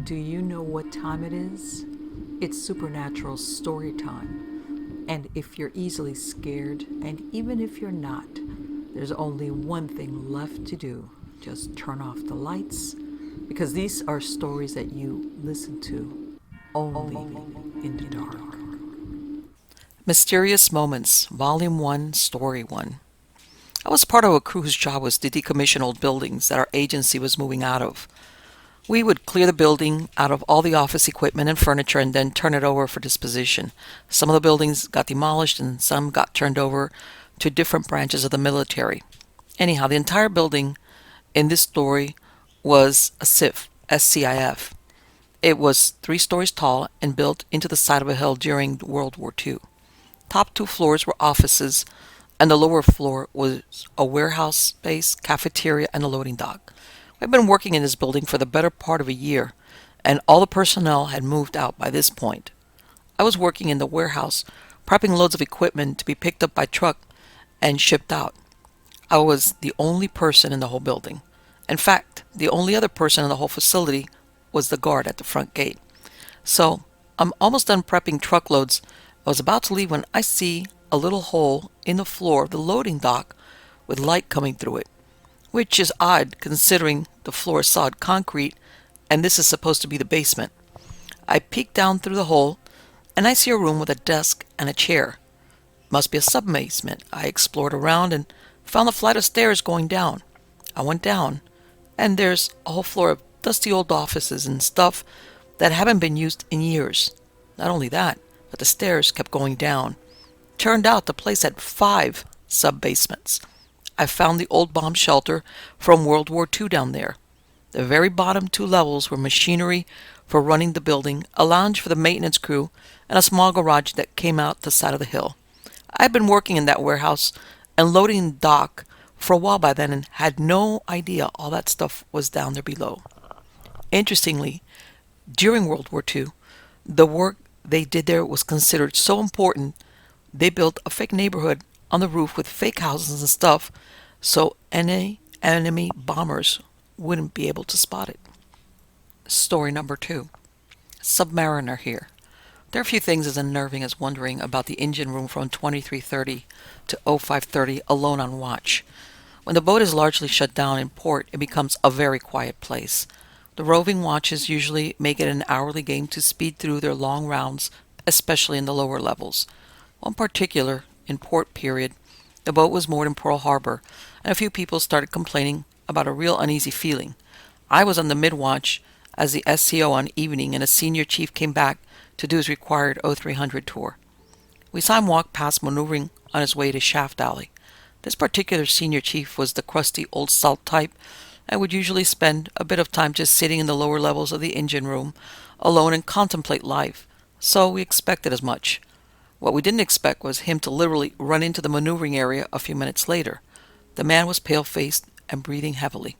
Do you know what time it is? It's supernatural story time. And if you're easily scared, and even if you're not, there's only one thing left to do. Just turn off the lights, because these are stories that you listen to only in the dark. Mysterious Moments, Volume 1, Story 1. I was part of a crew whose job was to decommission old buildings that our agency was moving out of. We would clear the building out of all the office equipment and furniture and then turn it over for disposition. Some of the buildings got demolished and some got turned over to different branches of the military. Anyhow, the entire building in this story was a SIF, SCIF. It was 3 stories tall and built into the side of a hill during World War II. Top 2 floors were offices, and the lower floor was a warehouse space, cafeteria, and a loading dock. I've been working in this building for the better part of a year, and all the personnel had moved out by this point. I was working in the warehouse, prepping loads of equipment to be picked up by truck and shipped out. I was the only person in the whole building. In fact, the only other person in the whole facility was the guard at the front gate. So, I'm almost done prepping truckloads. I was about to leave when I see a little hole in the floor of the loading dock with light coming through it, which is odd considering the floor is solid concrete and this is supposed to be the basement. I peek down through the hole and I see a room with a desk and a chair. Must be a sub-basement. I explored around and found a flight of stairs going down. I went down and there's a whole floor of dusty old offices and stuff that haven't been used in years. Not only that, but the stairs kept going down. Turned out the place had 5 sub-basements. I found the old bomb shelter from World War II down there. The very bottom 2 levels were machinery for running the building, a lounge for the maintenance crew, and a small garage that came out the side of the hill. I had been working in that warehouse and loading the dock for a while by then and had no idea all that stuff was down there below. Interestingly, during World War II, the work they did there was considered so important, they built a fake neighborhood on the roof with fake houses and stuff so any enemy bombers wouldn't be able to spot it. Story number 2. Submariner here. There are few things as unnerving as wondering about the engine room from 2330 to 0530 alone on watch. When the boat is largely shut down in port, it becomes a very quiet place. The roving watches usually make it an hourly game to speed through their long rounds, especially in the lower levels. One particular, in port period, the boat was moored in Pearl Harbor, and a few people started complaining about a real uneasy feeling. I was on the mid-watch as the SCO on evening, and a senior chief came back to do his required 0300 tour. We saw him walk past maneuvering on his way to Shaft Alley. This particular senior chief was the crusty old salt type and would usually spend a bit of time just sitting in the lower levels of the engine room alone and contemplate life, so we expected as much. What we didn't expect was him to literally run into the maneuvering area a few minutes later. The man was pale-faced and breathing heavily.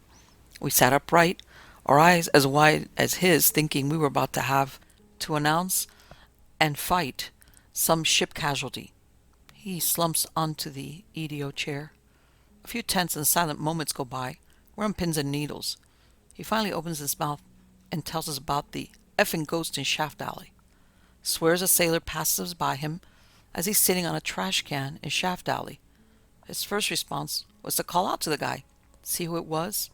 We sat upright, our eyes as wide as his, thinking we were about to have to announce and fight some ship casualty. He slumps onto the EDO chair. A few tense and silent moments go by. We're on pins and needles. He finally opens his mouth and tells us about the effing ghost in Shaft Alley. Swears a sailor passes by him as he's sitting on a trash can in Shaft Alley. His first response was to call out to the guy, see who it was.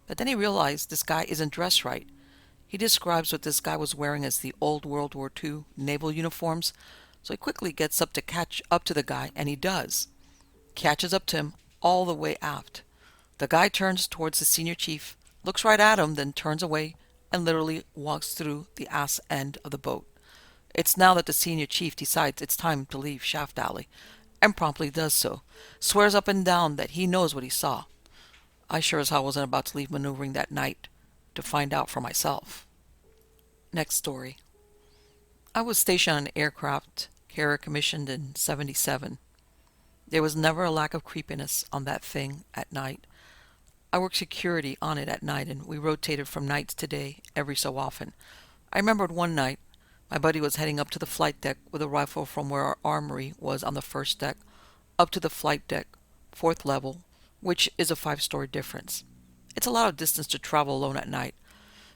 But then he realized this guy isn't dressed right. He describes what this guy was wearing as the old World War II naval uniforms, so he quickly gets up to catch up to the guy, and he does. Catches up to him all the way aft. The guy turns towards the senior chief, looks right at him, then turns away and literally walks through the ass end of the boat. It's now that the senior chief decides it's time to leave Shaft Alley, and promptly does so. Swears up and down that he knows what he saw. I sure as hell wasn't about to leave maneuvering that night to find out for myself. Next story. I was stationed on an aircraft carrier commissioned in '77. There was never a lack of creepiness on that thing at night. I worked security on it at night, and we rotated from nights to day every so often. I remembered one night, my buddy was heading up to the flight deck with a rifle from where our armory was on the first deck, up to the flight deck, 4th level, which is a 5-story difference. It's a lot of distance to travel alone at night.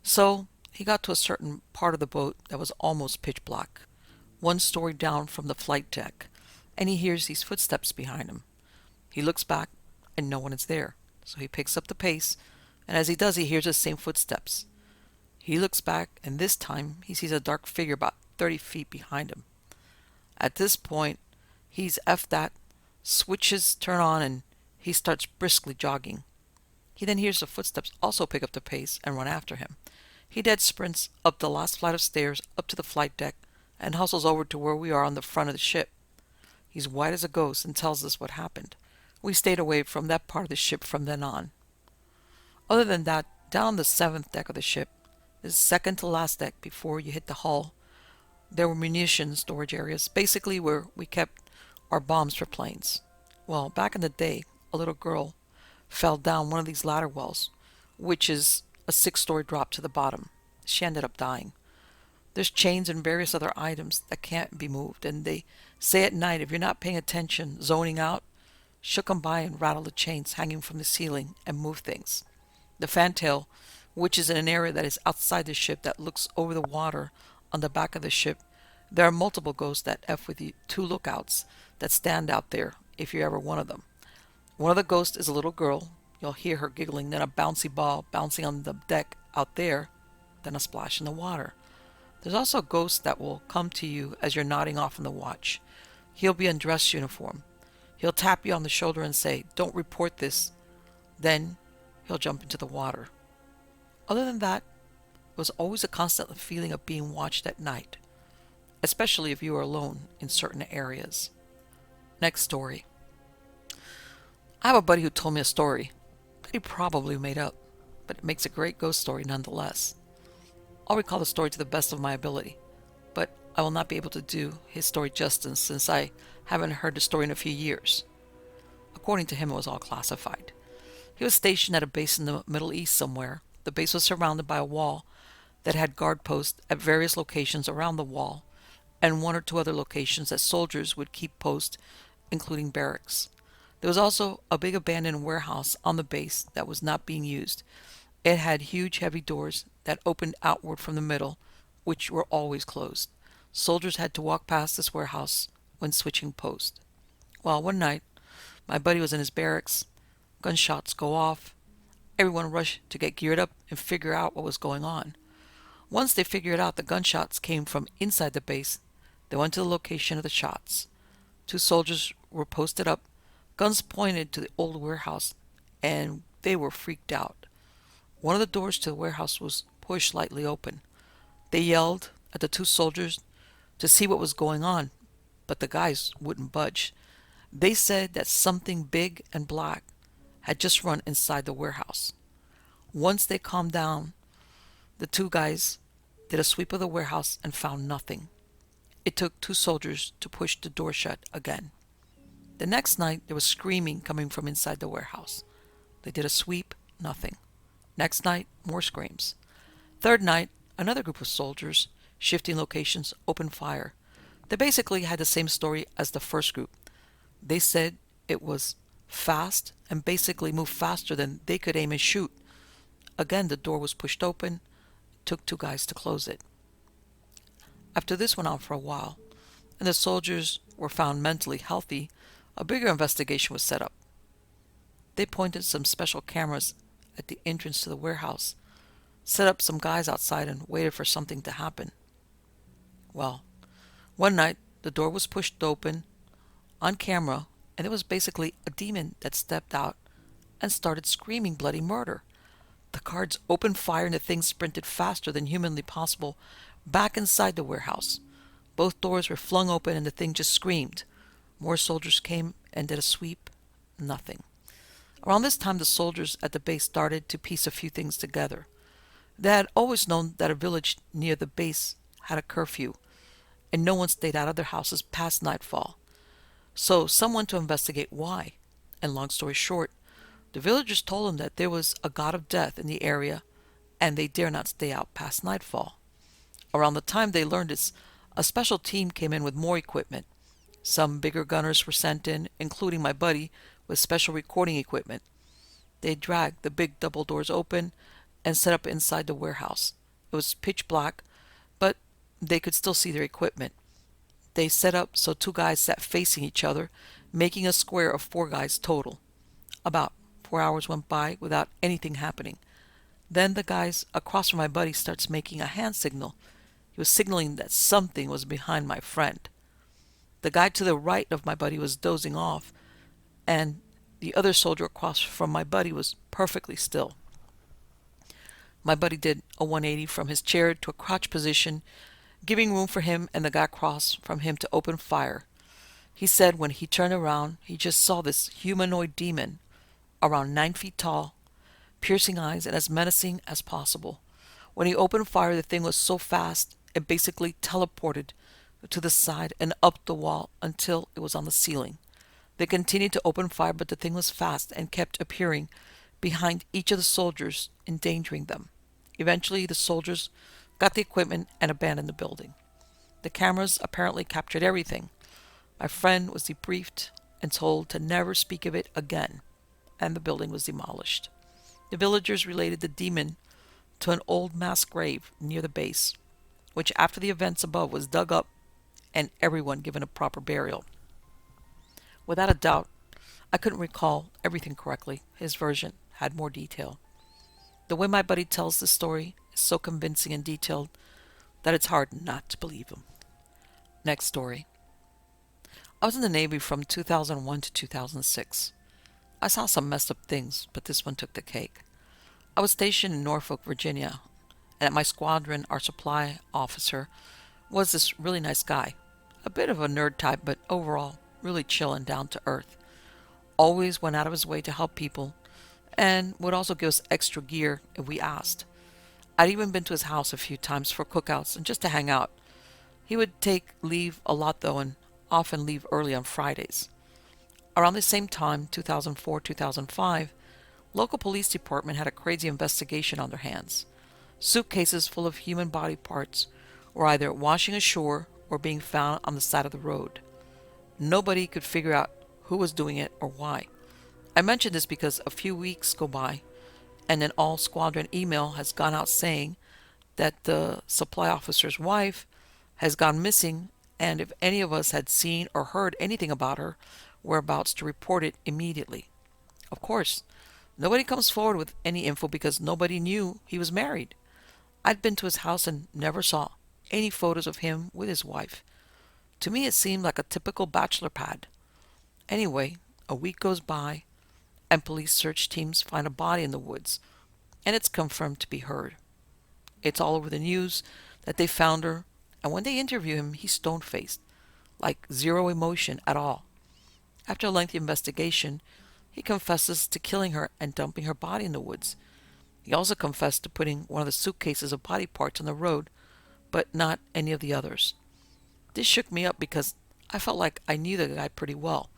So He got to a certain part of the boat that was almost pitch black, one story down from the flight deck, and he hears these footsteps behind him. He looks back, and no one is there, so he picks up the pace, and as he does, he hears the same footsteps. He looks back, and this time he sees a dark figure about 30 feet behind him. At this point, he's F that, switches turn on, and he starts briskly jogging. He then hears the footsteps also pick up the pace and run after him. He dead sprints up the last flight of stairs up to the flight deck and hustles over to where we are on the front of the ship. He's white as a ghost and tells us what happened. We stayed away from that part of the ship from then on. Other than that, down on the 7th deck of the ship, the second to last deck before you hit the hull, there were munitions storage areas, basically where we kept our bombs for planes. Well, back in the day, a little girl fell down one of these ladder wells, which is a 6-story drop to the bottom. She ended up dying. There's chains and various other items that can't be moved, and they say at night if you're not paying attention, zoning out, she'll come by and rattle the chains hanging from the ceiling and move things. The fantail, which is in an area that is outside the ship that looks over the water on the back of the ship, there are multiple ghosts that F with you, 2 lookouts that stand out there if you're ever one of them. One of the ghosts is a little girl. You'll hear her giggling, then a bouncy ball bouncing on the deck out there, then a splash in the water. There's also a ghost that will come to you as you're nodding off in the watch. He'll be in dress uniform. He'll tap you on the shoulder and say, "Don't report this." Then he'll jump into the water. Other than that, it was always a constant feeling of being watched at night, especially if you were alone in certain areas. Next story. I have a buddy who told me a story that he probably made up, but it makes a great ghost story nonetheless. I'll recall the story to the best of my ability, but I will not be able to do his story justice since I haven't heard the story in a few years. According to him, it was all classified. He was stationed at a base in the Middle East somewhere. The base was surrounded by a wall that had guard posts at various locations around the wall, and 1 or 2 other locations that soldiers would keep post, including barracks. There was also a big abandoned warehouse on the base that was not being used. It had huge heavy doors that opened outward from the middle, which were always closed. Soldiers had to walk past this warehouse when switching post. Well, one night, my buddy was in his barracks. Gunshots go off. Everyone rushed to get geared up and figure out what was going on. Once they figured out the gunshots came from inside the base, they went to the location of the shots. 2 soldiers were posted up, guns pointed to the old warehouse, and they were freaked out. One of the doors to the warehouse was pushed slightly open. They yelled at the 2 soldiers to see what was going on, but the guys wouldn't budge. They said that something big and black had just run inside the warehouse. Once they calmed down, the 2 guys did a sweep of the warehouse and found nothing. It took 2 soldiers to push the door shut again. The next night, there was screaming coming from inside the warehouse. They did a sweep, nothing. Next night, more screams. Third night, another group of soldiers, shifting locations, opened fire. They basically had the same story as the first group. They said it was fast and basically moved faster than they could aim and shoot. Again, the door was pushed open. It took 2 guys to close it. After this went on for a while, and the soldiers were found mentally healthy, a bigger investigation was set up. They pointed some special cameras at the entrance to the warehouse, set up some guys outside, and waited for something to happen. Well, one night, the door was pushed open on camera, and it was basically a demon that stepped out and started screaming bloody murder. The guards opened fire, and the thing sprinted faster than humanly possible back inside the warehouse. Both doors were flung open, and the thing just screamed. More soldiers came and did a sweep. Nothing. Around this time, the soldiers at the base started to piece a few things together. They had always known that a village near the base had a curfew, and no one stayed out of their houses past nightfall. So some went to investigate why, and long story short, the villagers told them that there was a god of death in the area, and they dare not stay out past nightfall. Around the time they learned this, a special team came in with more equipment. Some bigger gunners were sent in, including my buddy, with special recording equipment. They dragged the big double doors open and set up inside the warehouse. It was pitch black, but they could still see their equipment. They set up so two guys sat facing each other, making a square of four guys total. About 4 hours went by without anything happening. Then the guys across from my buddy starts making a hand signal. He was signaling that something was behind my friend. The guy to the right of my buddy was dozing off, and the other soldier across from my buddy was perfectly still. My buddy did a 180 from his chair to a crouch position, giving room for him and the guy across from him to open fire. He said when he turned around, he just saw this humanoid demon, around 9 feet tall, piercing eyes, and as menacing as possible. When he opened fire, the thing was so fast, it basically teleported to the side and up the wall until it was on the ceiling. They continued to open fire, but the thing was fast and kept appearing behind each of the soldiers, endangering them. Eventually, the soldiers got the equipment and abandoned the building. The cameras apparently captured everything. My friend was debriefed and told to never speak of it again, and the building was demolished. The villagers related the demon to an old mass grave near the base, which after the events above was dug up and everyone given a proper burial. Without a doubt, I couldn't recall everything correctly. His version had more detail. The way my buddy tells the story is so convincing and detailed that it's hard not to believe him. Next story. I was in the Navy from 2001 to 2006. I saw some messed up things, but this one took the cake. I was stationed in Norfolk, Virginia, and at my squadron, our supply officer was this really nice guy. A bit of a nerd type, but overall, really chill and down to earth. Always went out of his way to help people, and would also give us extra gear if we asked. I'd even been to his house a few times for cookouts and just to hang out. He would take leave a lot though, and often leave early on Fridays. Around the same time, 2004-2005, local police department had a crazy investigation on their hands. Suitcases full of human body parts were either washing ashore or being found on the side of the road. Nobody could figure out who was doing it or why. I mention this because a few weeks go by, and an all squadron email has gone out saying that the supply officer's wife has gone missing, and if any of us had seen or heard anything about her whereabouts to report it immediately. Of course, nobody comes forward with any info because nobody knew he was married. I'd been to his house and never saw any photos of him with his wife. To me, it seemed like a typical bachelor pad. Anyway, a week goes by, and police search teams find a body in the woods, and it's confirmed to be her. It's all over the news that they found her, and when they interview him, he's stone-faced, like zero emotion at all. After a lengthy investigation, he confesses to killing her and dumping her body in the woods. He also confessed to putting one of the suitcases of body parts on the road, but not any of the others. This shook me up because I felt like I knew the guy pretty well.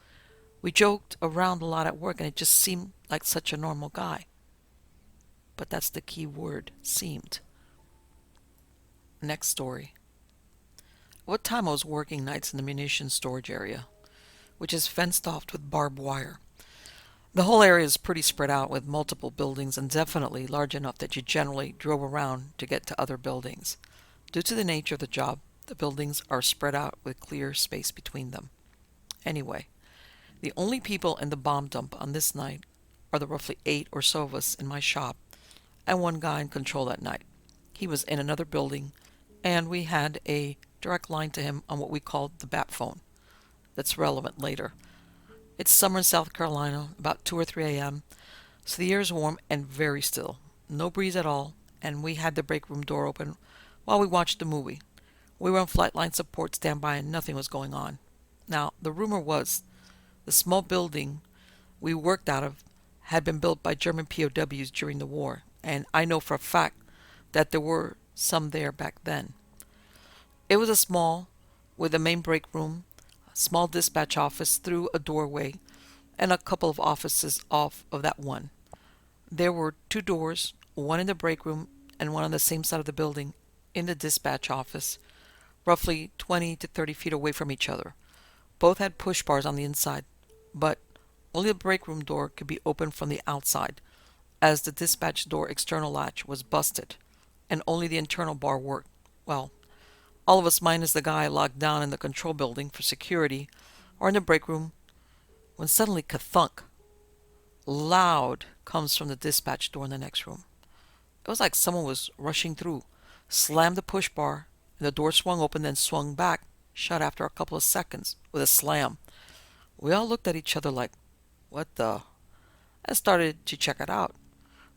We joked around a lot at work, and it just seemed like such a normal guy. But that's the key word, seemed. Next story. What time I was working nights in the munitions storage area, which is fenced off with barbed wire. The whole area is pretty spread out with multiple buildings and definitely large enough that you generally drove around to get to other buildings. Due to the nature of the job, the buildings are spread out with clear space between them. Anyway, the only people in the bomb dump on this night are the roughly 8 or so of us in my shop and one guy in control that night. He was in another building, and we had a direct line to him on what we called the bat phone. That's relevant later. It's summer in South Carolina, about 2 or 3 a.m., so the air is warm and very still. No breeze at all, and we had the break room door open while we watched the movie. We were on flight line support standby and nothing was going on. Now, the rumor was the small building we worked out of had been built by German POWs during the war, and I know for a fact that there were some there back then. It was a small, with a main break room, a small dispatch office through a doorway, and a couple of offices off of that one. There were 2 doors, one in the break room and one on the same side of the building in the dispatch office, roughly 20 to 30 feet away from each other. Both had push bars on the inside, but only the break room door could be opened from the outside, as the dispatch door external latch was busted, and only the internal bar worked. Well, all of us minus the guy locked down in the control building for security or in the break room, when suddenly kathunk, loud, comes from the dispatch door in the next room. It was like someone was rushing through, slammed the push bar, and the door swung open, then swung back, shut after a couple of seconds with a slam. We all looked at each other like, what the? And started to check it out.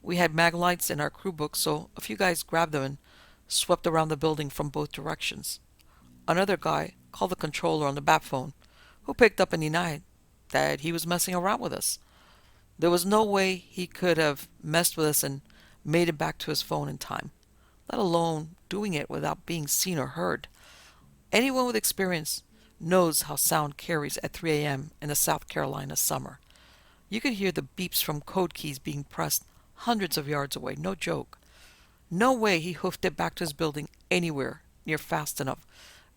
We had mag lights in our crew book, so a few guys grabbed them and swept around the building from both directions. Another guy called the controller on the bat phone, who picked up and denied that he was messing around with us. There was no way he could have messed with us and made it back to his phone in time, let alone doing it without being seen or heard. Anyone with experience knows how sound carries at 3 a.m. in the South Carolina summer. You could hear the beeps from code keys being pressed hundreds of yards away, no joke. No way he hoofed it back to his building anywhere near fast enough,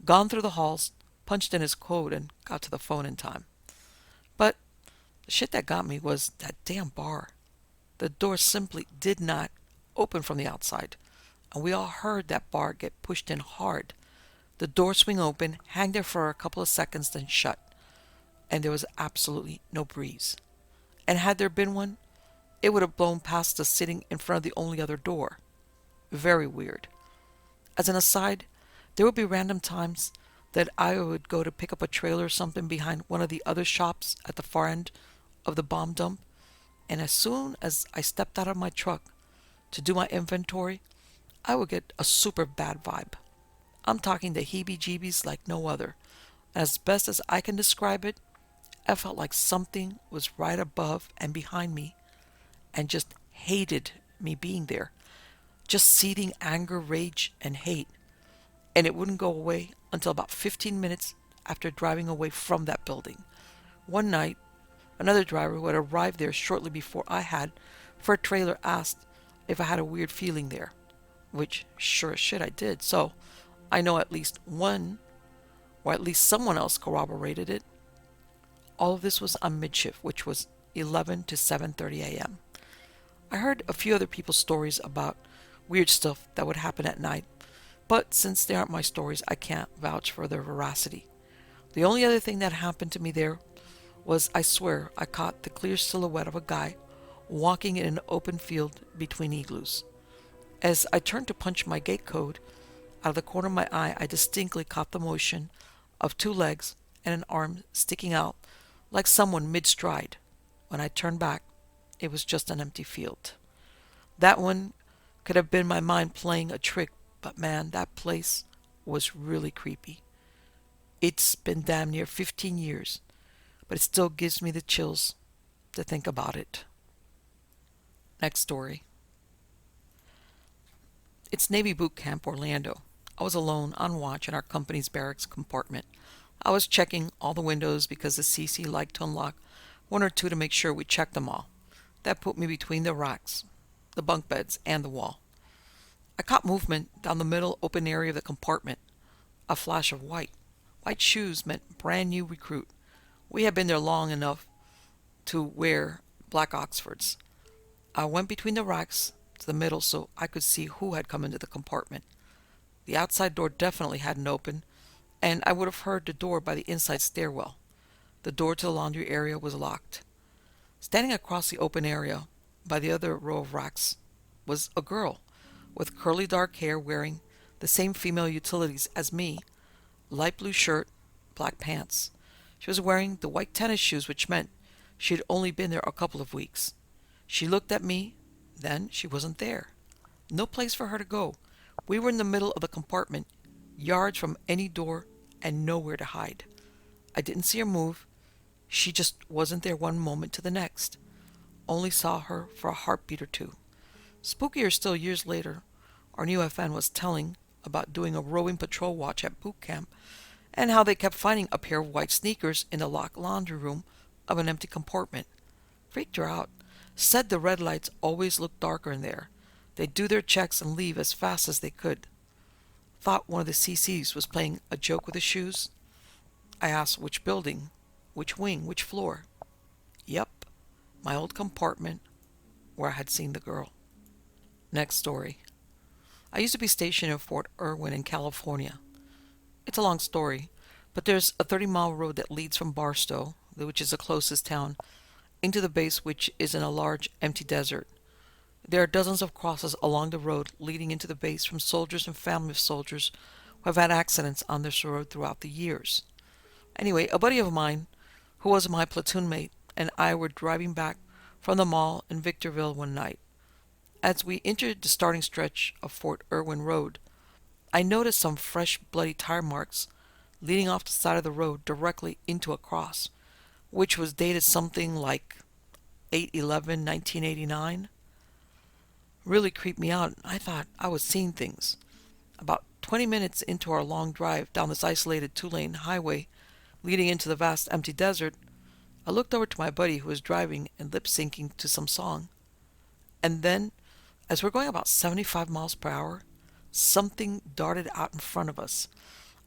gone through the halls, punched in his code, and got to the phone in time. But the shit that got me was that damn bar. The door simply did not open from the outside, and we all heard that bar get pushed in hard. The door swing open, hang there for a couple of seconds, then shut, and there was absolutely no breeze. And had there been one, it would have blown past us sitting in front of the only other door. Very weird. As an aside, there would be random times that I would go to pick up a trailer or something behind one of the other shops at the far end of the bomb dump, and as soon as I stepped out of my truck to do my inventory, I would get a super bad vibe. I'm talking the heebie-jeebies like no other. As best as I can describe it, I felt like something was right above and behind me and just hated me being there. Just seething anger, rage, and hate. And it wouldn't go away until about 15 minutes after driving away from that building. One night, another driver who had arrived there shortly before I had for a trailer asked if I had a weird feeling there, which sure as shit I did. So I know at least one, or at least someone else corroborated it. All of this was on midshift, which was 11 to 7:30 a.m. I heard a few other people's stories about weird stuff that would happen at night, but since they aren't my stories, I can't vouch for their veracity. The only other thing that happened to me there was, I swear, I caught the clear silhouette of a guy walking in an open field between igloos. As I turned to punch my gate code, out of the corner of my eye, I distinctly caught the motion of two legs and an arm sticking out like someone mid-stride. When I turned back, it was just an empty field. That one could have been my mind playing a trick, but man, that place was really creepy. It's been damn near 15 years, but it still gives me the chills to think about it. Next story. It's Navy Boot Camp, Orlando. I was alone on watch in our company's barracks compartment. I was checking all the windows because the CC liked to unlock one or two to make sure we checked them all. That put me between the racks, the bunk beds, and the wall. I caught movement down the middle open area of the compartment. A flash of white. White shoes meant brand new recruit. We had been there long enough to wear black Oxfords. I went between the racks to the middle so I could see who had come into the compartment. The outside door definitely hadn't opened, and I would have heard the door by the inside stairwell. The door to the laundry area was locked. Standing across the open area by the other row of racks was a girl with curly dark hair wearing the same female utilities as me, light blue shirt, black pants. She was wearing the white tennis shoes, which meant she had only been there a couple of weeks. She looked at me, then she wasn't there. No place for her to go. We were in the middle of the compartment, yards from any door, and nowhere to hide. I didn't see her move. She just wasn't there one moment to the next. Only saw her for a heartbeat or two. Spookier still, years later, our new FN was telling about doing a rowing patrol watch at boot camp and how they kept finding a pair of white sneakers in the locked laundry room of an empty compartment. Freaked her out. Said the red lights always looked darker in there. They'd do their checks and leave as fast as they could. Thought one of the CCs was playing a joke with the shoes. I asked which building, which wing, which floor. Yep, my old compartment where I had seen the girl. Next story. I used to be stationed in Fort Irwin in California. It's a long story, but there's a 30-mile road that leads from Barstow, which is the closest town, into the base, which is in a large empty desert. There are dozens of crosses along the road leading into the base from soldiers and family of soldiers who have had accidents on this road throughout the years. Anyway, a buddy of mine, who was my platoon mate, and I were driving back from the mall in Victorville one night. As we entered the starting stretch of Fort Irwin Road, I noticed some fresh bloody tire marks leading off the side of the road directly into a cross, which was dated something like 8/11, 1989. Really creeped me out, and I thought I was seeing things. About 20 minutes into our long drive down this isolated two-lane highway leading into the vast empty desert, I looked over to my buddy who was driving and lip-syncing to some song. And then, as we're going about 75 miles per hour, something darted out in front of us.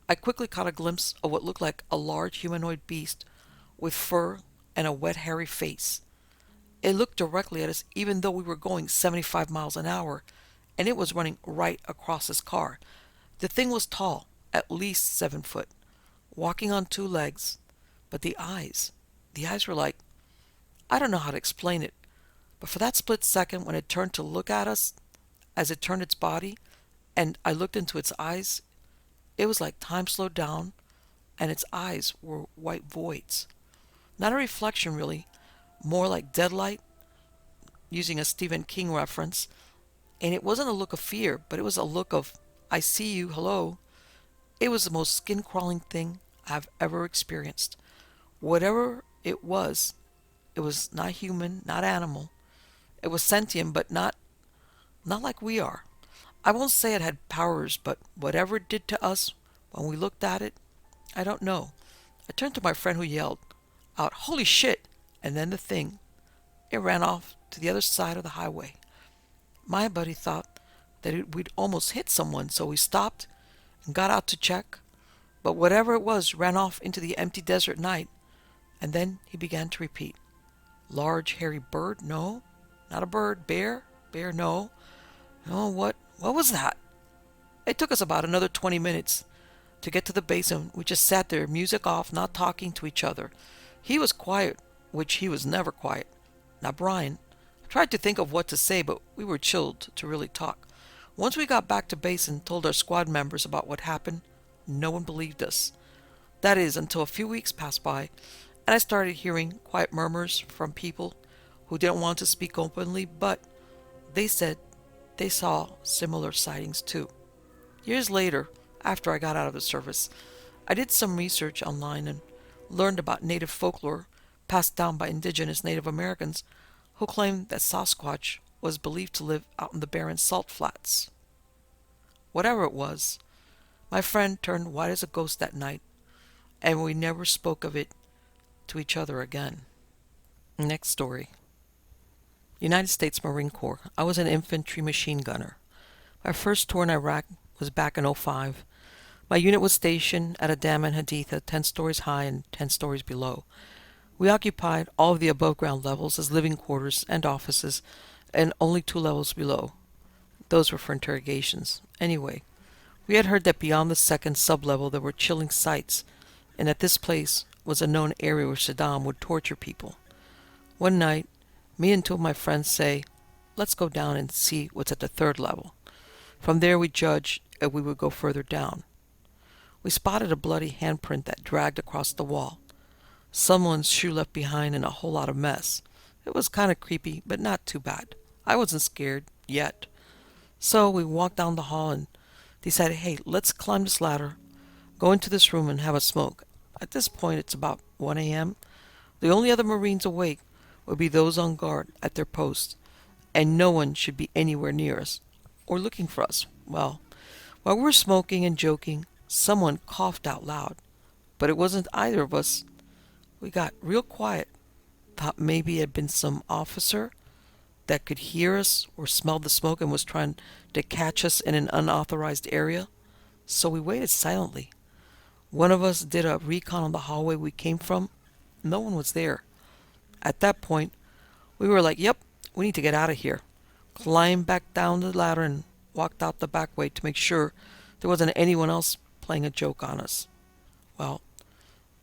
I quickly caught a glimpse of what looked like a large humanoid beast with fur and a wet, hairy face. It looked directly at us even though we were going 75 miles an hour, and it was running right across his car. The thing was tall, at least 7 foot, walking on two legs, but the eyes were like, I don't know how to explain it, but for that split second when it turned to look at us, as it turned its body, and I looked into its eyes, it was like time slowed down, and its eyes were white voids. Not a reflection, really, more like deadlight, using a Stephen King reference, and it wasn't a look of fear, but it was a look of, I see you, hello. It was the most skin-crawling thing I've ever experienced. Whatever it was not human, not animal. It was sentient, but not like we are. I won't say it had powers, but whatever it did to us when we looked at it, I don't know. I turned to my friend who yelled out, holy shit! And then it ran off to the other side of the highway. My buddy thought that we'd almost hit someone, so we stopped and got out to check. But whatever it was ran off into the empty desert night, and then he began to repeat. Large, hairy bird? No. Not a bird. Bear? Bear? No. No, what was that? It took us about another 20 minutes to get to the basin. We just sat there, music off, not talking to each other. He was quiet, which he was never quiet. Now Brian, I tried to think of what to say, but we were chilled to really talk. Once we got back to base and told our squad members about what happened, no one believed us. That is, until a few weeks passed by, and I started hearing quiet murmurs from people who didn't want to speak openly, but they said they saw similar sightings too. Years later, after I got out of the service, I did some research online and learned about native folklore passed down by indigenous Native Americans who claimed that Sasquatch was believed to live out in the barren salt flats. Whatever it was, my friend turned white as a ghost that night, and we never spoke of it to each other again. Next story. United States Marine Corps. I was an infantry machine gunner. My first tour in Iraq was back in '05. My unit was stationed at a dam in Haditha, 10 stories high and 10 stories below. We occupied all of the above-ground levels as living quarters and offices, and only 2 levels below. Those were for interrogations. Anyway, we had heard that beyond the second sub-level there were chilling sights, and that this place was a known area where Saddam would torture people. One night, me and 2 of my friends say, let's go down and see what's at the 3rd level. From there we judged if we would go further down. We spotted a bloody handprint that dragged across the wall. Someone's shoe left behind and a whole lot of mess. It was kind of creepy, but not too bad. I wasn't scared, yet. So we walked down the hall and decided, hey, let's climb this ladder, go into this room and have a smoke. At this point, it's about 1 a.m. The only other Marines awake would be those on guard at their posts, and no one should be anywhere near us or looking for us. Well, while we were smoking and joking, someone coughed out loud, but it wasn't either of us. We got real quiet, thought maybe it had been some officer that could hear us or smell the smoke and was trying to catch us in an unauthorized area. So we waited silently. One of us did a recon on the hallway we came from. No one was there. At that point, we were like, yep, we need to get out of here. Climbed back down the ladder and walked out the back way to make sure there wasn't anyone else playing a joke on us. Well,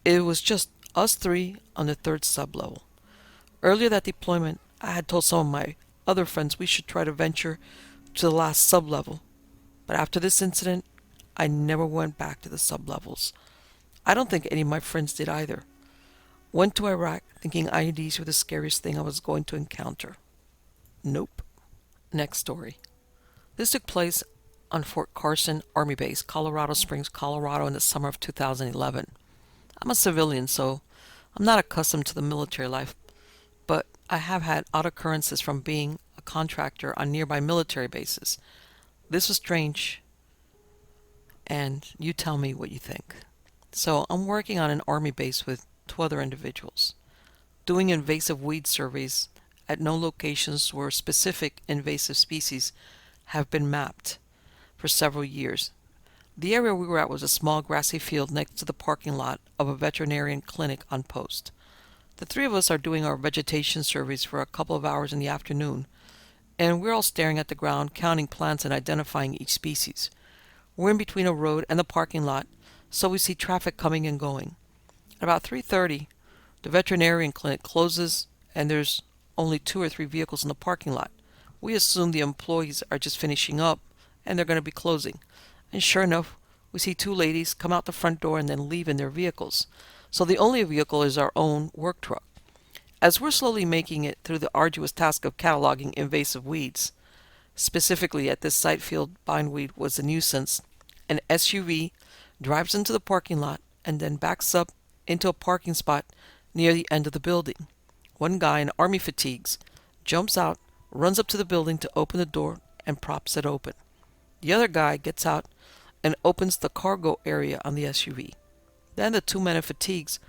it was just us three on the third sublevel. Earlier that deployment, I had told some of my other friends we should try to venture to the last sublevel, but after this incident, I never went back to the sublevels. I don't think any of my friends did either. Went to Iraq thinking IEDs were the scariest thing I was going to encounter. Nope. Next story. This took place on Fort Carson Army Base, Colorado Springs, Colorado in the summer of 2011. I'm a civilian, so I'm not accustomed to the military life, but I have had odd occurrences from being a contractor on nearby military bases. This was strange, and you tell me what you think. So I'm working on an army base with two other individuals, doing invasive weed surveys at known locations where specific invasive species have been mapped for several years. The area we were at was a small grassy field next to the parking lot of a veterinarian clinic on post. The three of us are doing our vegetation surveys for a couple of hours in the afternoon, and we're all staring at the ground, counting plants and identifying each species. We're in between a road and the parking lot, so we see traffic coming and going. At about 3:30, the veterinarian clinic closes and there's only 2 or 3 vehicles in the parking lot. We assume the employees are just finishing up and they're going to be closing. And sure enough, we see 2 ladies come out the front door and then leave in their vehicles. So the only vehicle is our own work truck. As we're slowly making it through the arduous task of cataloging invasive weeds, specifically at this site field bindweed was a nuisance, an SUV drives into the parking lot and then backs up into a parking spot near the end of the building. One guy in army fatigues jumps out, runs up to the building to open the door and props it open. The other guy gets out and opens the cargo area on the SUV. Then the 2 men in fatigues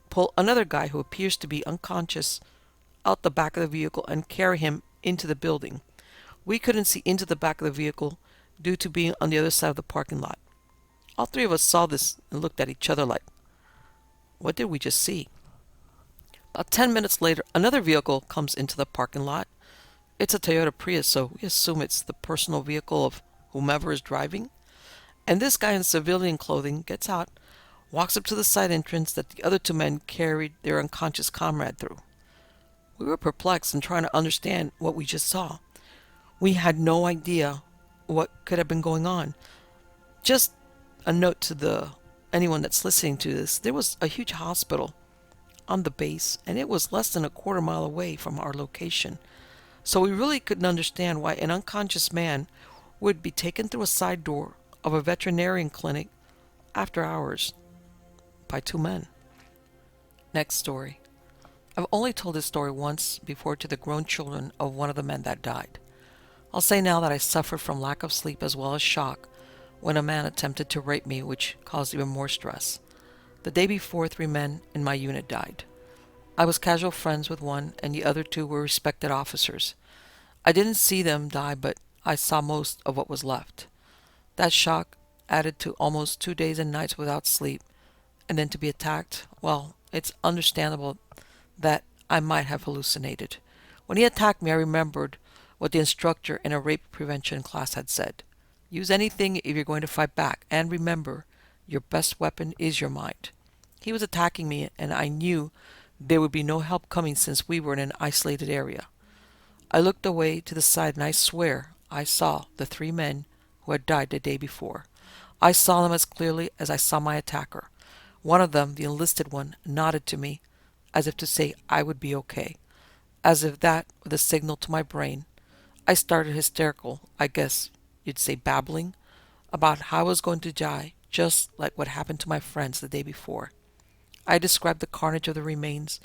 pull another guy who appears to be unconscious out the back of the vehicle and carry him into the building. We couldn't see into the back of the vehicle due to being on the other side of the parking lot. All 3 of us saw this and looked at each other like, what did we just see? About 10 minutes later, another vehicle comes into the parking lot. It's a Toyota Prius, so we assume it's the personal vehicle of whomever is driving. And this guy in civilian clothing gets out, walks up to the side entrance that the other 2 men carried their unconscious comrade through. We were perplexed and trying to understand what we just saw. We had no idea what could have been going on. Just a note to anyone that's listening to this, there was a huge hospital on the base, and it was less than a quarter mile away from our location. So we really couldn't understand why an unconscious man would be taken through a side door of a veterinarian clinic after hours by 2 men. Next story. I've only told this story once before to the grown children of one of the men that died. I'll say now that I suffered from lack of sleep as well as shock when a man attempted to rape me, which caused even more stress. The day before, 3 men in my unit died. I was casual friends with one, and the other 2 were respected officers. I didn't see them die, but I saw most of what was left. That shock, added to almost 2 days and nights without sleep, and then to be attacked, well, it's understandable that I might have hallucinated. When he attacked me, I remembered what the instructor in a rape prevention class had said. Use anything if you're going to fight back, and remember, your best weapon is your mind. He was attacking me, and I knew there would be no help coming since we were in an isolated area. I looked away to the side, and I swear I saw the 3 men who had died the day before. I saw them as clearly as I saw my attacker. One of them, the enlisted one, nodded to me, as if to say I would be okay. As if that were the signal to my brain. I started hysterical, I guess you'd say babbling, about how I was going to die, just like what happened to my friends the day before. I described the carnage of the remains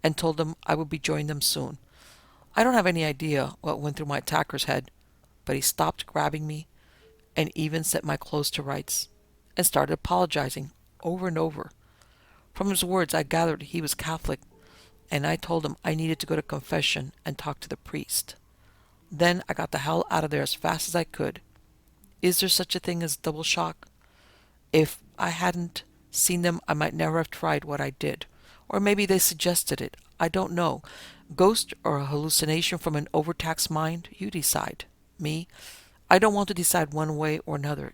and told them I would be joining them soon. I don't have any idea what went through my attacker's head, but he stopped grabbing me and even set my clothes to rights and started apologizing over and over. From his words, I gathered he was Catholic, and I told him I needed to go to confession and talk to the priest. Then I got the hell out of there as fast as I could. Is there such a thing as double shock? If I hadn't seen them, I might never have tried what I did. Or maybe they suggested it. I don't know. Ghost or a hallucination from an overtaxed mind? You decide. Me, I don't want to decide one way or another.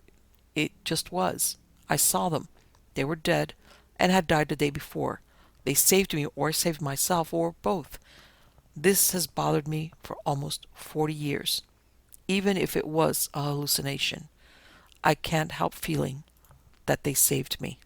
It just was. I saw them. They were dead and had died the day before. They saved me or saved myself or both. This has bothered me for almost 40 years. Even if it was a hallucination, I can't help feeling that they saved me.